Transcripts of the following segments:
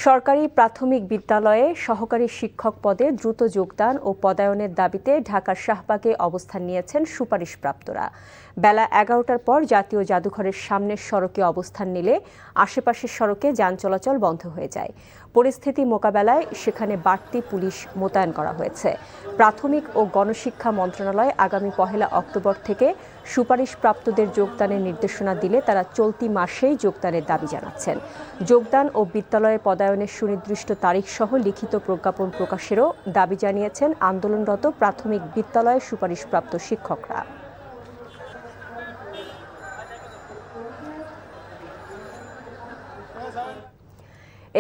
সরকারি প্রাথমিক বিদ্যালয়ে সহকারী শিক্ষক পদে দ্রুত যোগদান ও পদায়নের দাবিতে ঢাকার শাহবাগে অবস্থান নিয়েছেন সুপারিশপ্রাপ্তরা। বেলা ১১টার পর জাতীয় জাদুঘরের সামনের সড়কে অবস্থান নিলে আশেপাশের সড়কে যান চলাচল বন্ধ হয়ে যায়। পরিস্থিতি মোকাবেলায় সেখানে বাড়তি পুলিশ মোতায়েন করা হয়েছে। প্রাথমিক ও গণশিক্ষা মন্ত্রণালয় আগামী ১ অক্টোবর থেকে সুপারিশপ্রাপ্তদের যোগদানের নির্দেশনা দিলে তারা চলতি মাসেই যোগদানের দাবি জানাচ্ছেন। যোগদান ও বিদ্যালয়ে পদায়নের সুনির্দিষ্ট তারিখ সহ লিখিত প্রজ্ঞাপন প্রকাশেরও দাবি জানিয়েছেন আন্দোলনরত প্রাথমিক বিদ্যালয়ে সুপারিশপ্রাপ্ত শিক্ষকরা।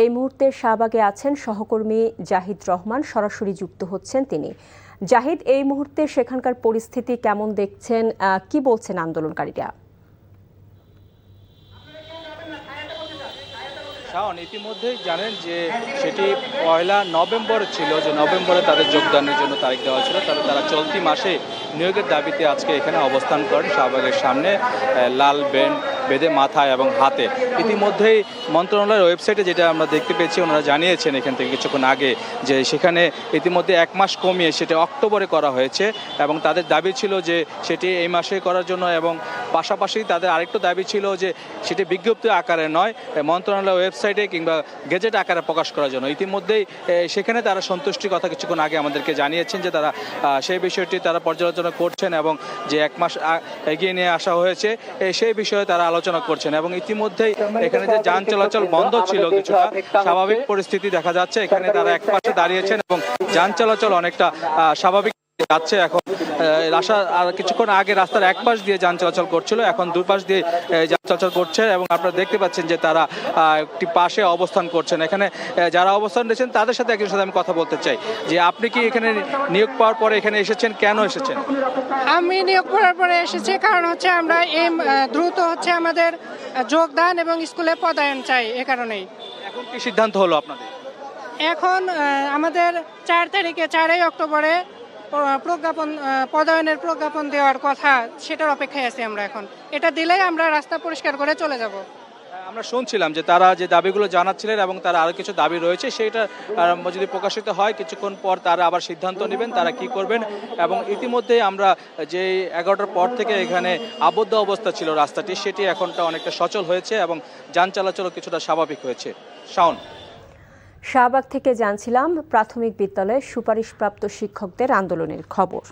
এই মুহূর্তে শাহবাগে আছেন সহকর্মী জাহিদ রহমান, সরাসরি যুক্ত হচ্ছেন তিনি। জাহিদ, এই মুহূর্তে সেখানকার পরিস্থিতি কেমন দেখছেন, কি বলছেন আন্দোলনকারীরা? ইতিমধ্যেই জানেন যে সেটি ১ নভেম্বর ছিল, যে নভেম্বরে তাদের যোগদানের জন্য তারিখ দেওয়া ছিল। তবে তারা চলতি মাসে নিয়োগের দাবিতে আজকে এখানে অবস্থান করেন শাহবাগের সামনে, লাল ব্যান্ড বেঁধে মাথায় এবং হাতে। ইতিমধ্যেই মন্ত্রণালয়ের ওয়েবসাইটে যেটা আমরা দেখতে পেয়েছি, ওনারা জানিয়েছেন এখান থেকে কিছুক্ষণ আগে যে সেখানে ইতিমধ্যে ১ মাস কমিয়ে সেটা অক্টোবরে করা হয়েছে এবং তাদের দাবি ছিল যে সেটি এই মাসে করার জন্য, এবং পাশাপাশি তাদের আরেকটু দাবি ছিল যে সেটি বিজ্ঞপ্তি আকারে নয়, মন্ত্রণালয়ের ওয়েবসাইটে কিংবা গেজেট আকারে প্রকাশ করার জন্য। ইতিমধ্যেই সেখানে তারা সন্তুষ্টির কথা কিছুক্ষণ আগে আমাদেরকে জানিয়েছেন যে তারা সেই বিষয়টি তারা পর্যালোচনা করছেন এবং যে ১ মাস এগিয়ে নিয়ে আসা হয়েছে সেই বিষয়ে তারা আলোচনা করছেন। এবং ইতিমধ্যেই এখানে যে যান চলাচল বন্ধ ছিল, কিছুটা স্বাভাবিক পরিস্থিতি দেখা যাচ্ছে। এখানে তারা এক পাশে দাঁড়িয়েছেন এবং যান চলাচল অনেকটা স্বাভাবিক যাচ্ছে। এখন আর কিছুক্ষণ আগে রাস্তার এক পাশ দিয়ে যান চলাচল করছিল, এখন দুপাশ দিয়ে যান চলাচল করছে এবং আপনারা দেখতে পাচ্ছেন যে তারা একটি পাশে অবস্থান করছেন। এখানে যারা অবস্থান নিয়েছেন তাদের সাথে একজনের সাথে আমি কথা বলতে চাই যে আপনি কি এখানে নিয়োগ পাওয়ার পরে এখানে এসেছেন, কেন এসেছেন? আমি নিয়োগ পাওয়ার পরে এসেছি কারণ হচ্ছে আমরা দ্রুত হচ্ছে আমাদের যোগদান এবং স্কুলে পদায়ন চাই, এ কারণেই। এখন কি সিদ্ধান্ত হলো আপনাদের? এখন আমাদের ৪ অক্টোবরে পদায়নের প্রজ্ঞাপন দেওয়ার কথা, সেটার অপেক্ষায় আছি আমরা। এখন এটা দিলেই আমরা রাস্তা পরিষ্কার করে চলে যাব। আমরা শুনছিলাম যে তারা যে দাবিগুলো জানাচ্ছিলেন এবং তারা আরো কিছু দাবি রয়েছে, সেটা যদি প্রকাশিত হয় কিছুক্ষণ পর তারা আবার সিদ্ধান্ত নেবেন তারা কি করবেন। এবং ইতিমধ্যে আমরা যে ১১টার পর থেকে এখানে আবদ্ধ অবস্থা ছিল রাস্তাটি, সেটি এখনটা অনেকটা সচল হয়েছে এবং যান চলাচলও কিছুটা স্বাভাবিক হয়েছে। শাওন, শাহবাগ থেকে জানছিলাম প্রাথমিক বিদ্যালয়ে সুপারিশপ্রাপ্ত শিক্ষকদের আন্দোলনের খবর।